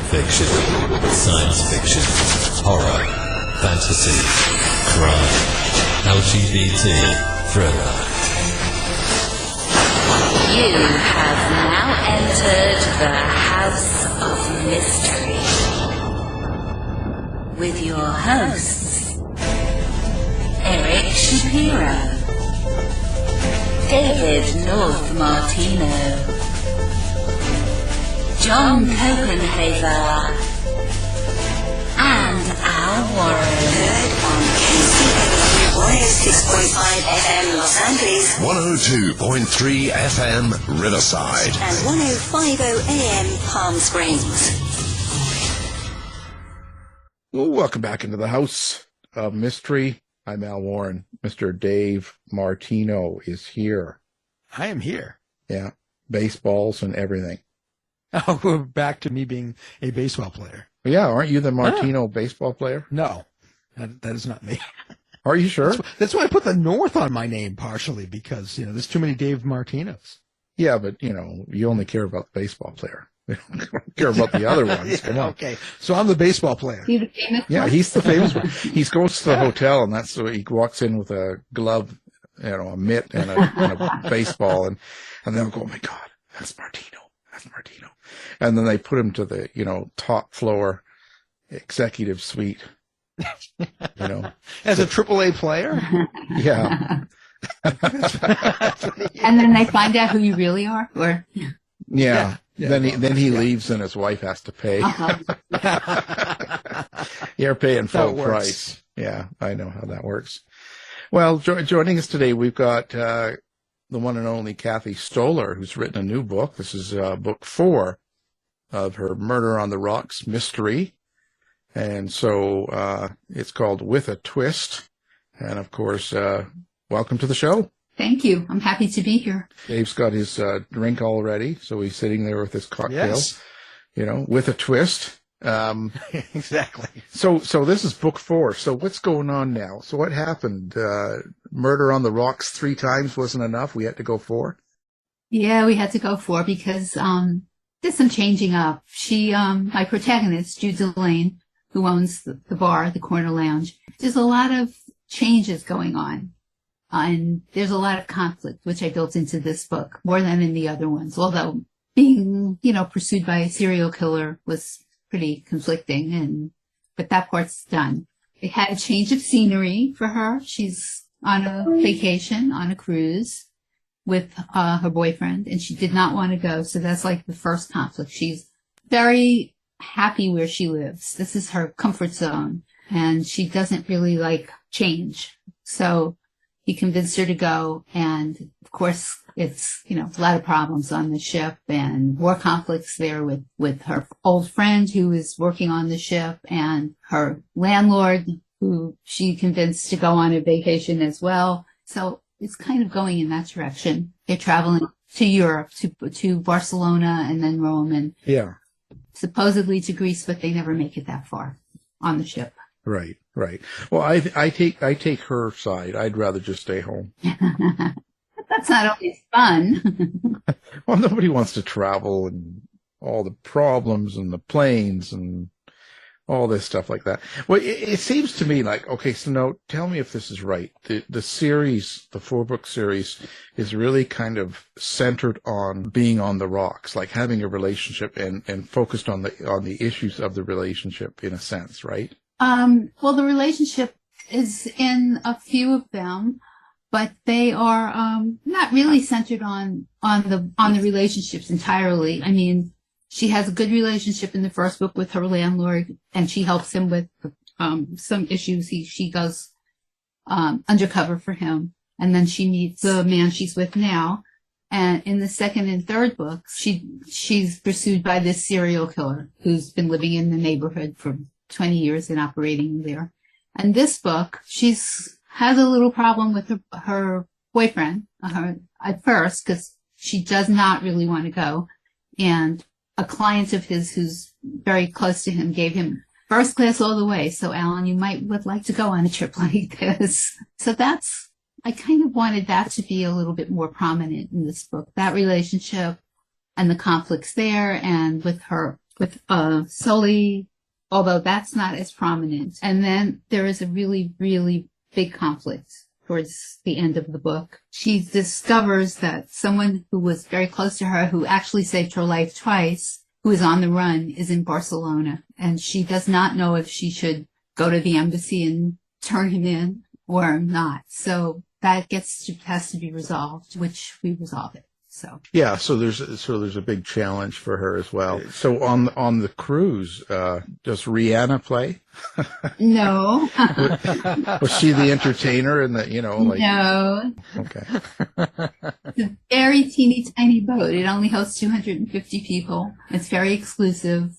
fiction, science fiction, horror, fantasy, crime, LGBT, thriller. You have now entered the House of Mystery with your hosts, Eric Shapiro, David North Martino, John Copenhaver, and Al Warren. Heard on KCAA 106.5 FM Los Angeles, 102.3 FM Riverside, and 105.0 AM Palm Springs. Well, welcome back into the House of Mystery. I'm Al Warren. Mr. Dave Martino is here. I am here. Yeah, baseballs and everything. Oh, we're back to me being a baseball player. Yeah, aren't you the Martino baseball player? No, that is not me. Are you sure? That's why I put the North on my name, partially, because, there's too many Dave Martinos. Yeah, but, you only care about the baseball player. You don't care about the other ones. Yeah, Come on. Okay, so I'm the baseball player. He's the famous Yeah, one? he's the famous one. He goes to the hotel, and that's the he walks in with a glove, a mitt, and a baseball, and they'll go, oh, my God, that's Martino. That's Martino. And then they put him to the, top floor executive suite. As a AAA player? Yeah. And then they find out who you really are? Or Yeah. Then he Yeah. leaves and his wife has to pay. Uh-huh. You're paying full works. price. Yeah, I know how that works. Well, joining us today, we've got the one and only Cathi Stoller, who's written a new book. This is book 4 of her Murder on the Rocks mystery. And so it's called With a Twist. And, of course, welcome to the show. Thank you. I'm happy to be here. Dave's got his drink all ready, so he's sitting there with his cocktail, Yes. With a twist. Exactly. So this is book 4. So what's going on now? So what happened? Murder on the Rocks 3 times wasn't enough. We had to go 4. Yeah, we had to go 4 because there's some changing up. She, my protagonist, Jude Dillane, who owns the bar, the Corner Lounge, there's a lot of changes going on. And there's a lot of conflict, which I built into this book, more than in the other ones. Although being, pursued by a serial killer was pretty conflicting, but that part's done. It had a change of scenery for her. She's on a vacation, on a cruise with her boyfriend, and she did not want to go. So that's like the first conflict. She's very happy where she lives. This is her comfort zone, and she doesn't really like change. So he convinced her to go, and of course it's, a lot of problems on the ship and more conflicts there with her old friend who is working on the ship and her landlord who she convinced to go on a vacation as well. So it's kind of going in that direction. They're traveling to Europe, to Barcelona and then Rome and supposedly to Greece, but they never make it that far on the ship. Right. Well, I take her side. I'd rather just stay home. That's not always fun. Well, nobody wants to travel and all the problems and the planes and all this stuff like that. Well, it seems to me like, okay, so now tell me if this is right. The series, the 4-book series, is really kind of centered on being on the rocks, like having a relationship and focused on the issues of the relationship in a sense, right? Well, the relationship is in a few of them, but they are not really centered on the relationships entirely. I mean, she has a good relationship in the first book with her landlord, and she helps him with some issues. She goes undercover for him, and then she meets the man she's with now. And in the second and third books, she's pursued by this serial killer who's been living in the neighborhood for 20 years and operating there. And this book, has a little problem with her boyfriend at first, because she does not really want to go. And a client of his who's very close to him gave him first class all the way. So, Alan, you would like to go on a trip like this. So I kind of wanted that to be a little bit more prominent in this book, that relationship and the conflicts there, and with her with Sully, although that's not as prominent. And then there is a really, really big conflict towards the end of the book. She discovers that someone who was very close to her, who actually saved her life twice, who is on the run, is in Barcelona. And she does not know if she should go to the embassy and turn him in or not. So that has to be resolved, which we resolve it. So yeah, so there's a big challenge for her as well. So on the cruise, does Rihanna play? No. Was she the entertainer and the No. Okay. It's a very teeny tiny boat. It only hosts 250 people. It's very exclusive.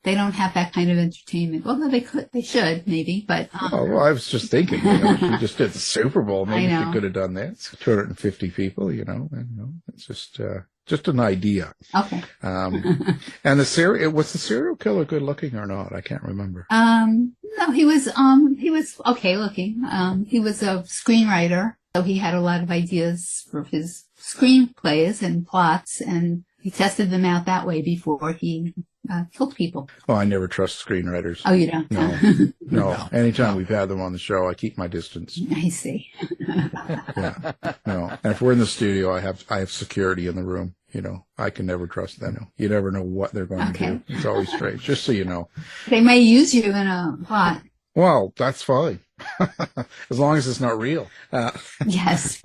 They don't have that kind of entertainment. Well, no, they should, maybe, but... well, I was just thinking, she just did the Super Bowl. Maybe she could have done that. It's 250 people, it's just an idea. Okay. And was the serial killer good looking or not? I can't remember. No, he was okay looking. He was a screenwriter, so he had a lot of ideas for his screenplays and plots, and he tested them out that way before he killed people. Oh, I never trust screenwriters. Oh, you don't? No. Anytime we've had them on the show, I keep my distance. I see. Yeah. No. And if we're in the studio, I have security in the room. I can never trust them. You never know what they're going to do. It's always strange. Just so you know. They may use you in a plot. Well, that's fine. As long as it's not real. Yes.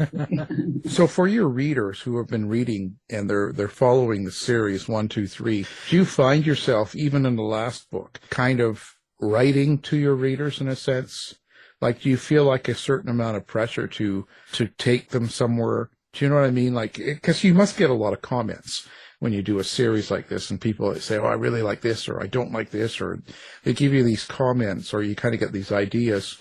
So for your readers who have been reading and they're following the series 1, 2, 3, do you find yourself, even in the last book, kind of writing to your readers in a sense? Like, do you feel like a certain amount of pressure to take them somewhere? Do you know what I mean? Like, because you must get a lot of comments when you do a series like this, and people say, oh, I really like this, or I don't like this, or they give you these comments, or you kind of get these ideas,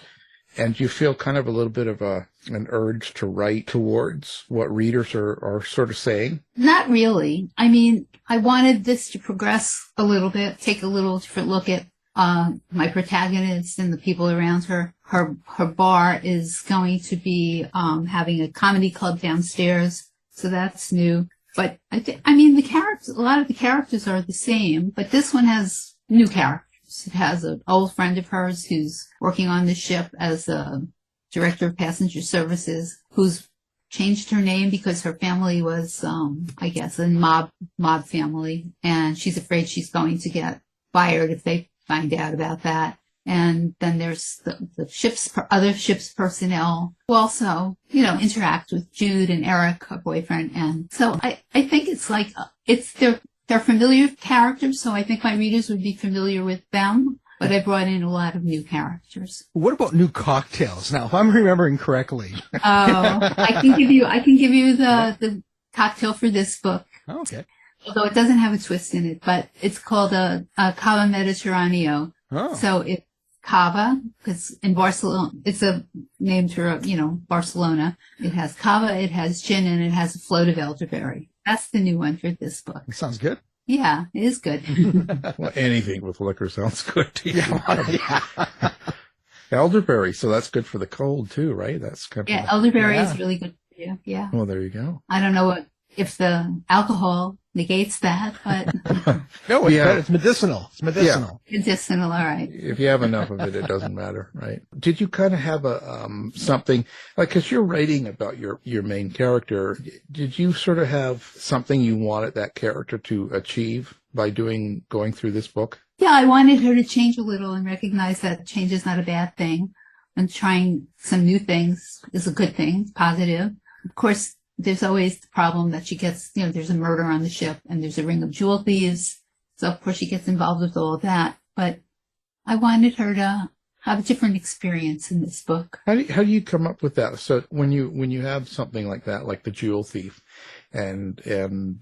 and you feel kind of a little bit of an urge to write towards what readers are sort of saying? Not really. I mean, I wanted this to progress a little bit, take a little different look at my protagonist and the people around her. Her bar is going to be having a comedy club downstairs, so that's new. But the characters, a lot of the characters are the same, but this one has new characters. It has an old friend of hers who's working on the ship as a director of passenger services, who's changed her name because her family was, I guess, a mob family, and she's afraid she's going to get fired if they find out about that. And then there's the other ship's personnel who also, interact with Jude and Eric, her boyfriend. And so I think it's like, they're familiar characters, so I think my readers would be familiar with them, but I brought in a lot of new characters. What about new cocktails? Now, if I'm remembering correctly. I can give you the cocktail for this book. Oh, okay. Although it doesn't have a twist in it, but it's called a Cava Mediterraneo. Oh. So it's Cava, because in Barcelona, it's a name to, Barcelona. It has Cava, it has gin, and it has a float of elderberry. That's the new one for this book. It sounds good. Yeah, it is good. Well, anything with liquor sounds good to you. Yeah. Elderberry, so that's good for the cold too, right? That's kind of elderberry is really good for you. Yeah. Well, there you go. I don't know if the alcohol negates that, but no, it's medicinal. It's medicinal. Yeah. Medicinal, all right. If you have enough of it, it doesn't matter, right? Did you kind of have a something like, because you're writing about your main character, did you sort of have something you wanted that character to achieve by going through this book? Yeah, I wanted her to change a little and recognize that change is not a bad thing, and trying some new things is a good thing, positive. Of course, there's always the problem that she gets, there's a murder on the ship and there's a ring of jewel thieves. So of course she gets involved with all of that. But I wanted her to have a different experience in this book. How do you come up with that? So when you have something like that, like the jewel thief and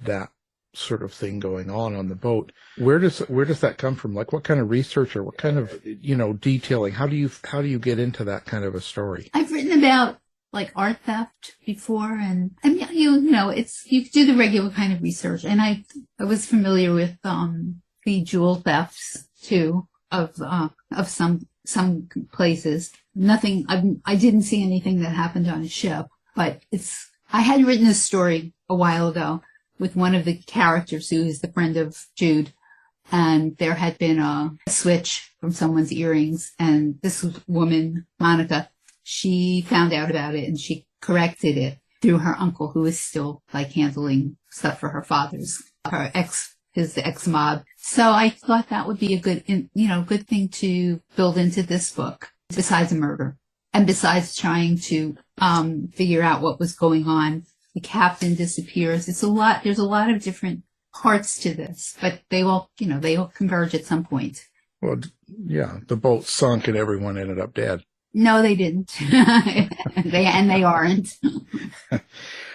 that sort of thing going on the boat, where does that come from? Like, what kind of research or what kind of, detailing? How do you get into that kind of a story? I've written about like art theft before, and you do the regular kind of research, and I was familiar with the jewel thefts too of some places. Nothing, I didn't see anything that happened on a ship, but I had written a story a while ago with one of the characters who is the friend of Jude, and there had been a switch from someone's earrings, and this woman, Monica, she found out about it and she corrected it through her uncle, who is still like handling stuff for his ex-mob. So I thought that would be a good thing to build into this book, besides a murder. And besides trying to figure out what was going on. The captain disappears. There's a lot of different parts to this, but they all converge at some point. Well, yeah, the boat sunk and everyone ended up dead. No, they didn't. they aren't.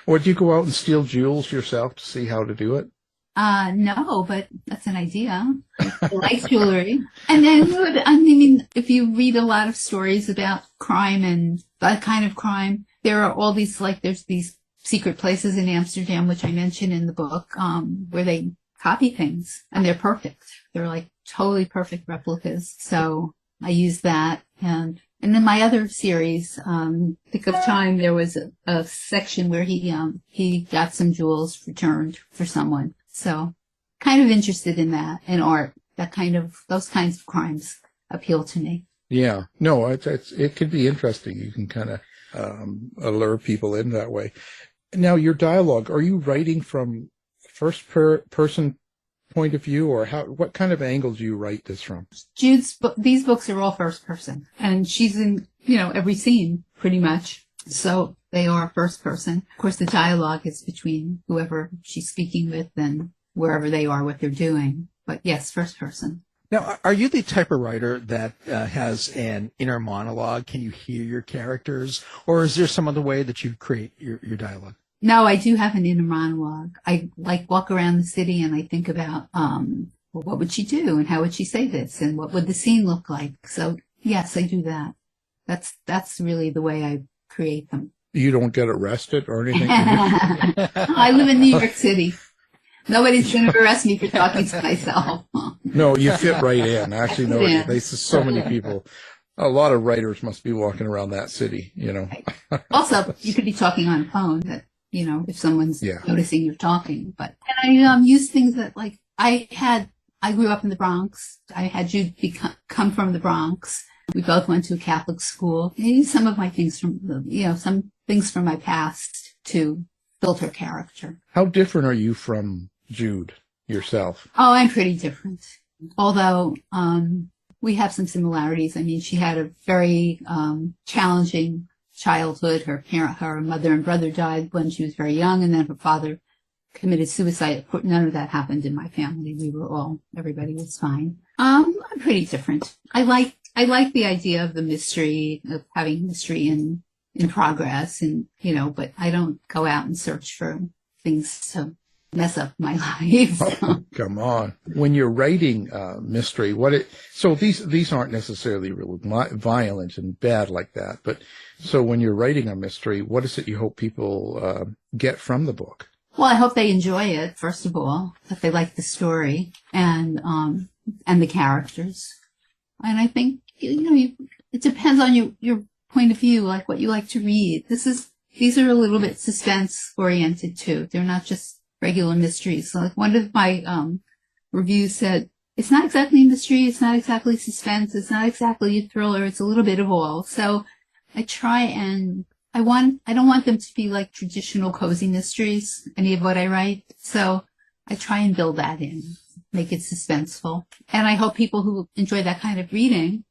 Would you go out and steal jewels yourself to see how to do it? No, but that's an idea. I like jewelry. And then, if you read a lot of stories about crime and that kind of crime, there are all these, there's these secret places in Amsterdam, which I mentioned in the book, where they copy things and they're perfect. They're like totally perfect replicas. So I use that. And in my other series, Thick of Time, there was a section where he got some jewels returned for someone. So kind of interested in that, and art, those kinds of crimes appeal to me. Yeah, no, it could be interesting. You can kind of allure people in that way. Now, your dialogue, are you writing from first person point of view, or what kind of angle do you write this from? These books are all first person, and she's in, every scene pretty much. So they are first person. Of course, the dialogue is between whoever she's speaking with and wherever they are, what they're doing. But yes, first person. Now, are you the type of writer that has an inner monologue? Can you hear your characters? Or is there some other way that you create your dialogue? No, I do have an inner monologue. I walk around the city and I think about, what would she do? And how would she say this? And what would the scene look like? So yes, I do that. That's really the way I create them. You don't get arrested or anything? I live in New York City. Nobody's going to arrest me for talking to myself. No, you fit right in. Actually, no, there's so many people. A lot of writers must be walking around that city, Right. Also, you could be talking on a phone that, if someone's noticing you're talking. But and I use things that I grew up in the Bronx. I had Jude come from the Bronx. We both went to a Catholic school. I use some of my things some things from my past to build her character. How different are you from Jude yourself? Oh, I'm pretty different. Although we have some similarities. I mean, she had a very challenging childhood. Her mother and brother died when she was very young, and then her father committed suicide. None of that happened in my family. Everybody was fine. I'm pretty different. I like the idea of the mystery, of having mystery in progress, and but I don't go out and search for things to mess up my life. Oh, come on. When you're writing mystery, so these aren't necessarily really violent and bad like that, but so when you're writing a mystery, what is it you hope people get from the book? Well, I hope they enjoy it, first of all, that they like the story and the characters. And I think, it depends on your point of view, like what you like to read. These are a little bit suspense oriented too. They're not just regular mysteries. So like one of my reviews said, it's not exactly a mystery, it's not exactly suspense, it's not exactly a thriller, it's a little bit of all. So I try and I don't want them to be like traditional cozy mysteries, any of what I write. So I try and build that in, make it suspenseful. And I hope people who enjoy that kind of reading,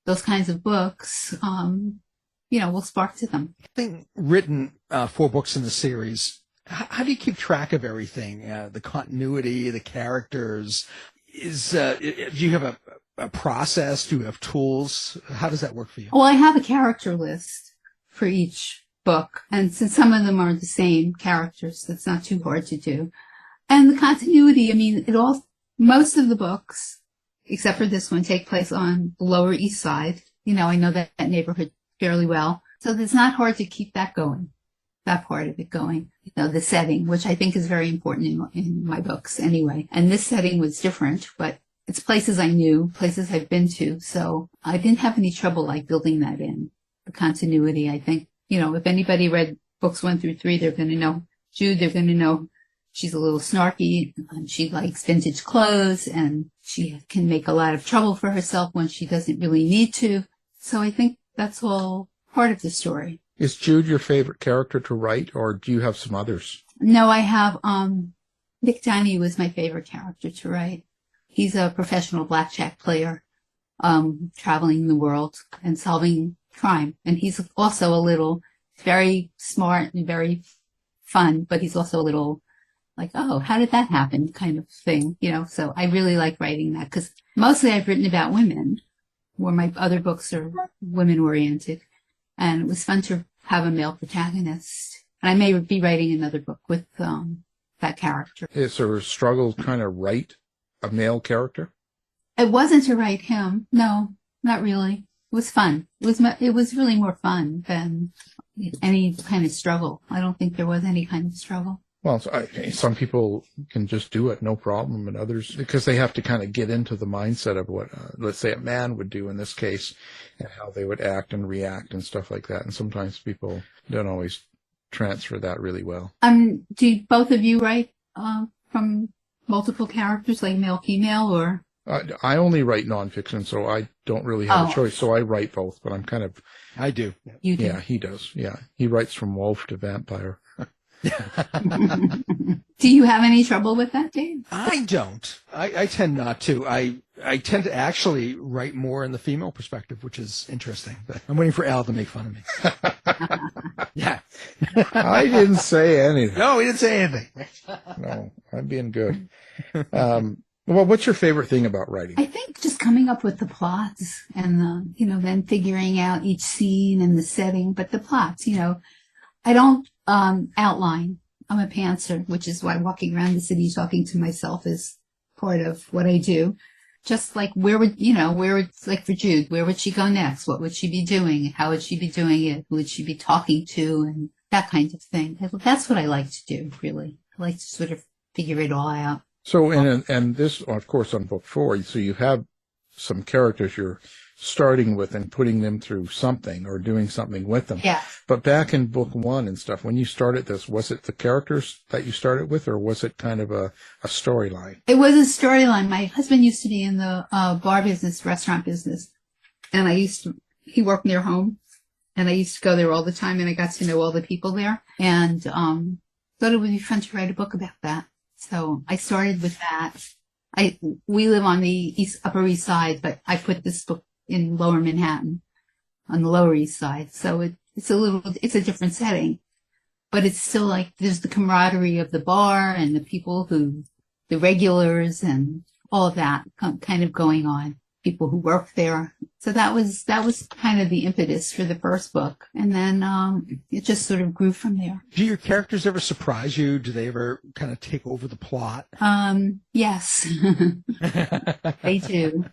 those kinds of books, will spark to them. Having written 4 books in the series, how do you keep track of everything? The continuity, the characters? Do you have a process? Do you have tools? How does that work for you? Well, I have a character list for each book. And since some of them are the same characters, that's not too hard to do. And the continuity, I mean, most of the books, except for this one, take place on the Lower East Side. I know that neighborhood fairly well. So it's not hard to keep that going, that part of it going. The setting, which I think is very important in my books anyway. And this setting was different, but it's places I knew, places I've been to. So I didn't have any trouble building that in. The continuity, I think, if anybody read books 1 through 3, they're going to know Jude, they're going to know she's a little snarky, and she likes vintage clothes, and she can make a lot of trouble for herself when she doesn't really need to. So I think that's all part of the story. Is Jude your favorite character to write, or do you have some others? No, I have, Nick Donahue was my favorite character to write. He's a professional blackjack player, traveling the world and solving crime. And he's also a little very smart and very fun, but he's also a little like, oh, how did that happen kind of thing, you know? So I really like writing that because mostly I've written about women, where my other books are women oriented. And it was fun to have a male protagonist. And I may be writing another book with that character. Is there a struggle trying to write a male character? It wasn't to write him. No, not really. It was fun. It was really more fun than any kind of struggle. I don't think there was any kind of struggle. Well, some people can just do it, no problem, and others, because they have to kind of get into the mindset of what, let's say, a man would do in this case, and how they would act and react and stuff like that. And sometimes people don't always transfer that really well. Do both of you write from multiple characters, like male, female, or? I only write nonfiction, so I don't really have a choice. So I write both, but I'm kind of... I do. You do? Yeah, he does. Yeah, he writes from wolf to vampire. Do you have any trouble with that, Dave? I don't. I tend not to. I tend to actually write more in the female perspective, which is interesting. But I'm waiting for Al to make fun of me. Yeah. I didn't say anything. No, he didn't say anything. No, I'm being good. Well, what's your favorite thing about writing? I think just coming up with the plots and, then figuring out each scene and the setting. But the plots, I don't outline. I'm a pantser, which is why walking around the city talking to myself is part of what I do. Just like like for Jude, where would she go next? What would she be doing? How would she be doing it? Who would she be talking to? And that kind of thing. That's what I like to do, really. I like to sort of figure it all out. So, and this, of course, on book 4, so you have some characters you're starting with and putting them through something or doing something with them. Yeah. But back in book 1 and stuff, when you started this, was it the characters that you started with, or was it kind of a storyline? It was a storyline. My husband used to be in the bar business, restaurant business, and he worked near home, and I used to go there all the time, and I got to know all the people there, and thought it would be fun to write a book about that. So I started with that. We live on the Upper East Side, but I put this book in Lower Manhattan, on the Lower East Side. So it's a different setting, but it's still like there's the camaraderie of the bar and the people the regulars and all of that kind of going on. People who work there. So that was kind of the impetus for the first book. And then it just sort of grew from there. Do your characters ever surprise you? Do they ever kind of take over the plot? Yes. They do.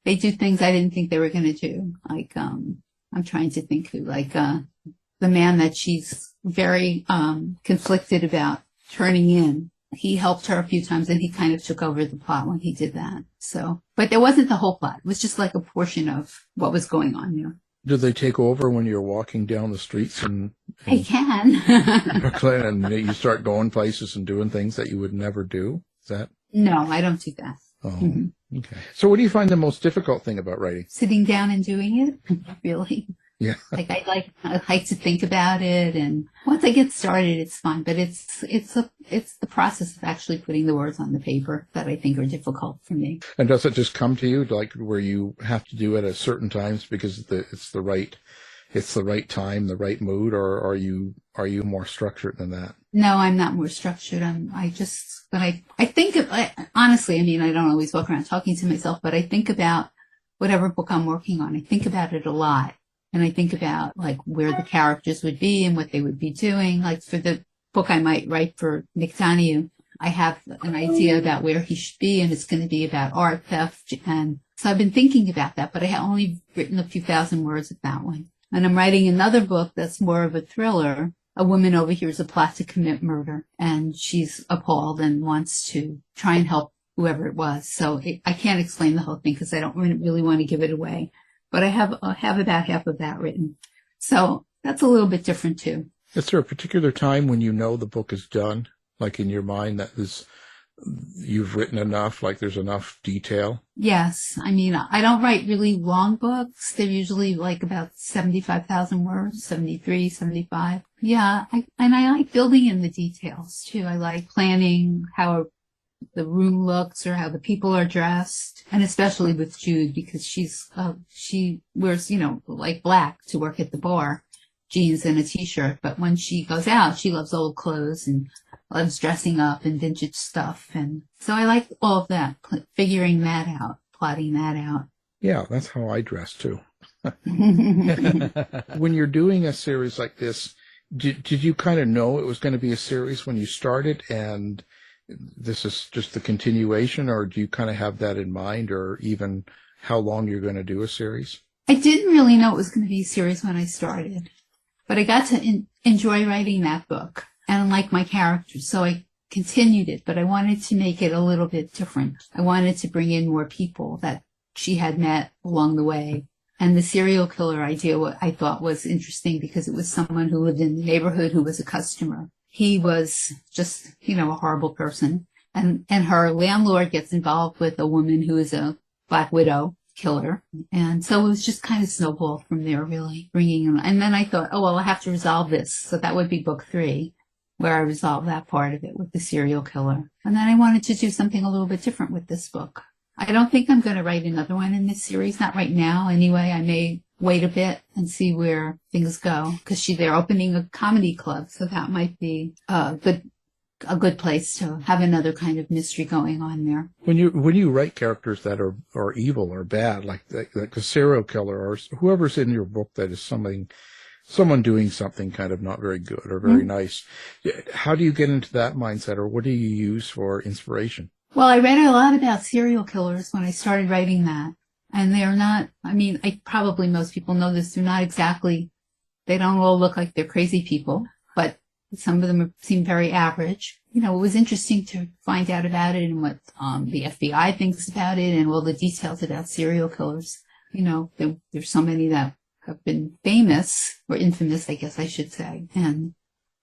They do things I didn't think they were going to do. Like, I'm trying to think who, like, the man that she's very conflicted about turning in. He helped her a few times, and he kind of took over the plot when he did that. So, but it wasn't the whole plot. It was just like a portion of what was going on there. Did they take over when you're walking down the streets and They can. Brooklyn, and you start going places and doing things that you would never do? Is that? No, I don't do that. Oh, okay. So what do you find the most difficult thing about writing? Sitting down and doing it, really. Yeah. Like I like to think about it, and once I get started, it's fine. But it's the process of actually putting the words on the paper that I think are difficult for me. And does it just come to you, like where you have to do it at certain times because it's the right time, the right mood, or are you more structured than that? No, I'm not more structured. I think honestly, I mean, I don't always walk around talking to myself, but I think about whatever book I'm working on. I think about it a lot. And I think about like where the characters would be and what they would be doing. Like for the book I might write for Nick Donahue, I have an idea about where he should be, and it's going to be about art theft. And so I've been thinking about that, but I have only written a few thousand words of that one. And I'm writing another book that's more of a thriller. A woman overhears a plot to commit murder, and she's appalled and wants to try and help whoever it was. So I can't explain the whole thing because I don't really want to give it away. But I have about half of that written. So that's a little bit different too. Is there a particular time when you know the book is done? Like in your mind that you've written enough, like there's enough detail? Yes. I mean, I don't write really long books. They're usually like about 75,000 words, 73, 75. Yeah. And I like building in the details too. I like planning how the room looks or how the people are dressed. And especially with Jude, because she wears, like black to work at the bar, jeans and a t-shirt. But when she goes out, she loves old clothes and loves dressing up and vintage stuff. And so I like all of that, figuring that out, plotting that out. Yeah, that's how I dress too. When you're doing a series like this, did you kind of know it was going to be a series when you started and this is just the continuation, or do you kind of have that in mind, or even how long you're going to do a series? I didn't really know it was going to be a series when I started, but I got to enjoy writing that book and like my characters, so I continued it, but I wanted to make it a little bit different. I wanted to bring in more people that she had met along the way. And the serial killer idea, what I thought was interesting because it was someone who lived in the neighborhood who was a customer. He was just, a horrible person. And her landlord gets involved with a woman who is a Black Widow killer. And so it was just kind of snowballed from there, really, bringing him. And then I thought, I have to resolve this. So that would be book 3, where I resolved that part of it with the serial killer. And then I wanted to do something a little bit different with this book. I don't think I'm going to write another one in this series, not right now anyway. I may wait a bit and see where things go, because they're opening a comedy club, so that might be a good place to have another kind of mystery going on there. When you write characters that are evil or bad, like a serial killer or whoever's in your book that is someone doing something kind of not very good or very nice, how do you get into that mindset, or what do you use for inspiration? Well, I read a lot about serial killers when I started writing that. And they're not, probably most people know this, they don't all look like they're crazy people, but some of them seem very average. It was interesting to find out about it and what the FBI thinks about it and all the details about serial killers. There's so many that have been famous, or infamous, I guess I should say. And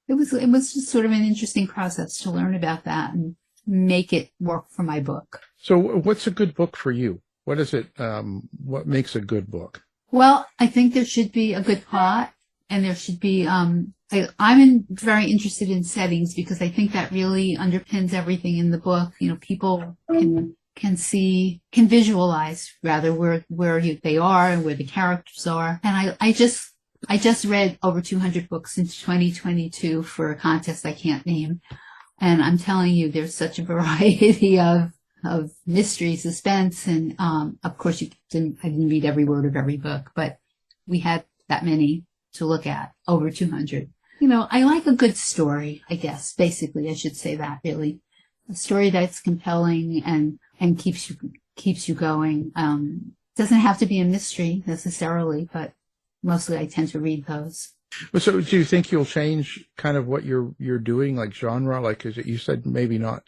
it was just sort of an interesting process to learn about that and make it work for my book. So what's a good book for you? What is it? What makes a good book? Well, I think there should be a good plot, and there should be. I'm very interested in settings because I think that really underpins everything in the book. People can visualize rather where they are and where the characters are. And I just read over 200 books in 2022 for a contest I can't name, and I'm telling you, there's such a variety of mystery, suspense, and of course I didn't read every word of every book, but we had that many to look at, over 200. I like a good story, I guess. Basically, I should say that, really. A story that's compelling and keeps you going. Doesn't have to be a mystery necessarily, but mostly I tend to read those. So do you think you'll change kind of what you're doing, like genre? Like you said, maybe not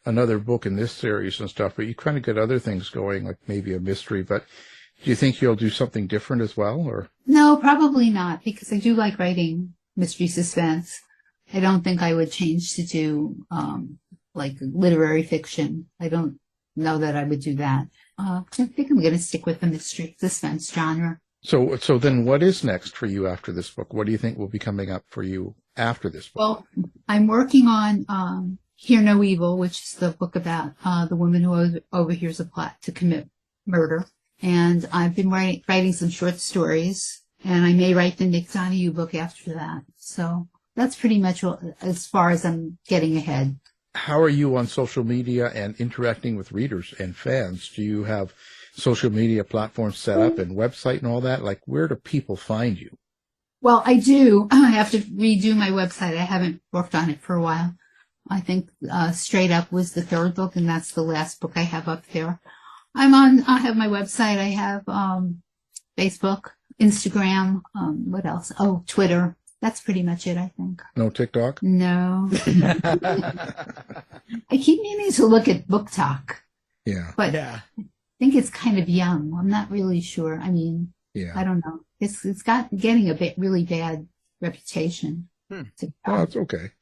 another book in this series and stuff, but you kind of get other things going, like maybe a mystery. But do you think you'll do something different as well, or? No, probably not, because I do like writing mystery suspense. I don't think I would change to do like literary fiction. I don't know that I would do that. I think I'm going to stick with the mystery suspense genre. So then what is next for you after this book? What do you think will be coming up for you after this book? Well, I'm working on Hear No Evil, which is the book about the woman who overhears a plot to commit murder. And I've been writing some short stories, and I may write the Nick Donahue book after that. So that's pretty much as far as I'm getting ahead. How are you on social media and interacting with readers and fans? Do you have social media platforms set up and website and all that? Like, where do people find you? Well, I do. I have to redo my website. I haven't worked on it for a while. I think Straight Up was the 3rd book, and that's the last book I have up there. I have my website. I have Facebook, Instagram, what else? Oh, Twitter. That's pretty much it, I think. No TikTok? No. I keep meaning to look at Book Talk. Yeah. But yeah. I think it's kind of young. I'm not really sure. I mean, yeah. I don't know. It's getting a really bad reputation. Oh, it's okay.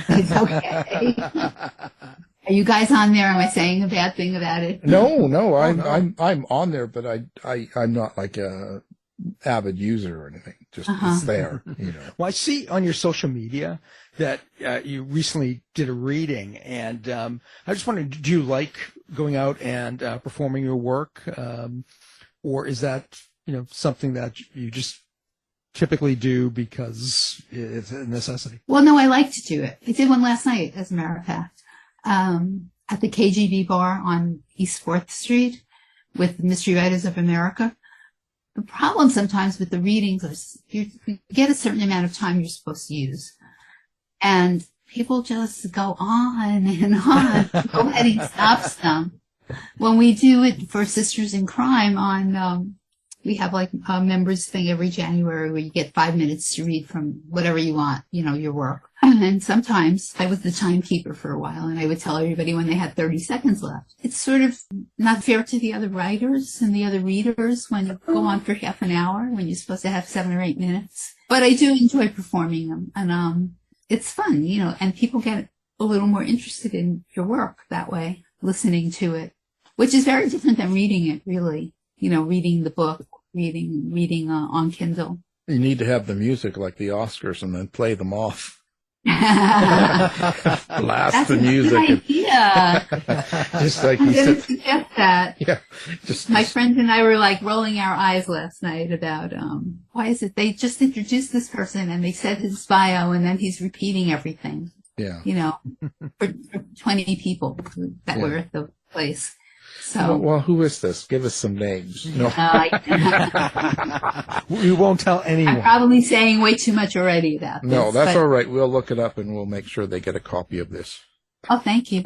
It's okay. Are you guys on there? Am I saying a bad thing about it? No, I'm on there, but I'm not like a avid user or anything. Just it's there, you know. Well, I see on your social media that you recently did a reading, and I just wondered, do you like going out and performing your work, or is that something that you just typically do because it's a necessity? Well, no, I like to do it. I did one last night, as a matter of fact, at the KGB bar on East 4th Street with the Mystery Writers of America. The problem sometimes with the readings is you get a certain amount of time you're supposed to use. And people just go on and on. Nobody stops them. When we do it for Sisters in Crime on, we have like a members thing every January where you get 5 minutes to read from whatever you want, your work. And sometimes I was the timekeeper for a while, and I would tell everybody when they had 30 seconds left. It's sort of not fair to the other writers and the other readers when you go on for half an hour when you're supposed to have 7 or 8 minutes. But I do enjoy performing them, and it's fun, and people get a little more interested in your work that way, listening to it, which is very different than reading it, really. Reading the book, reading on Kindle. You need to have the music like the Oscars and then play them off. Blast the music. That's a good idea. Just like I you didn't said. suggest that. Yeah. My friend and I were like rolling our eyes last night about why is it they just introduced this person and they said his bio and then he's repeating everything. Yeah. For 20 people that were at the place. So, well, who is this? Give us some names. No. We won't tell anyone. I'm probably saying way too much already about this. No, that's all right. We'll look it up and we'll make sure they get a copy of this. Oh, thank you.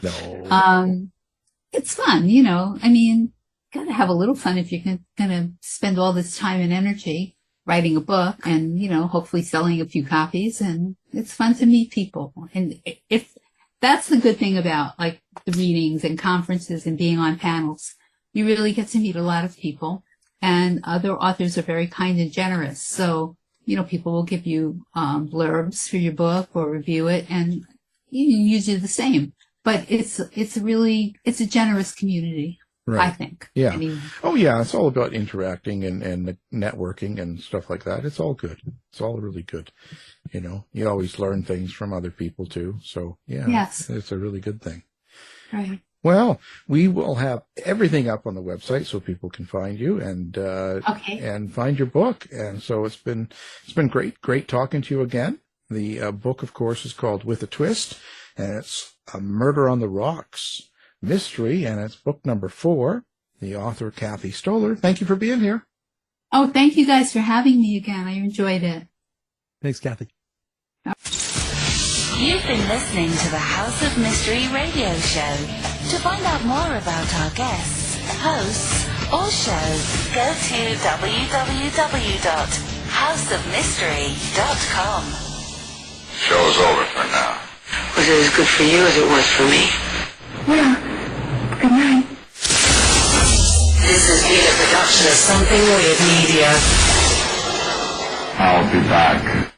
No. It's fun, gotta have a little fun if you're gonna spend all this time and energy writing a book and, hopefully selling a few copies. And it's fun to meet people. And if that's the good thing about like the readings and conferences and being on panels. You really get to meet a lot of people, and other authors are very kind and generous. So, people will give you blurbs for your book or review it, and you do the same. But it's a generous community, right. I think. Yeah. Anyway. Oh, yeah. It's all about interacting and networking and stuff like that. It's all good. It's all really good. You always learn things from other people too. So yeah, yes. It's a really good thing. Right. Well, we will have everything up on the website so people can find you and and find your book. And so it's been great talking to you again. The book, of course, is called With a Twist, and it's a Murder on the Rocks mystery, and it's book number 4. The author, Cathi Stoller. Thank you for being here. Oh, thank you guys for having me again. I enjoyed it. Thanks, Cathi. You've been listening to the House of Mystery radio show. To find out more about our guests, hosts, or shows, go to www.houseofmystery.com. Show's over for now. Was it as good for you as it was for me? Well, good night. This has been a production of Something Weird Media. I'll be back.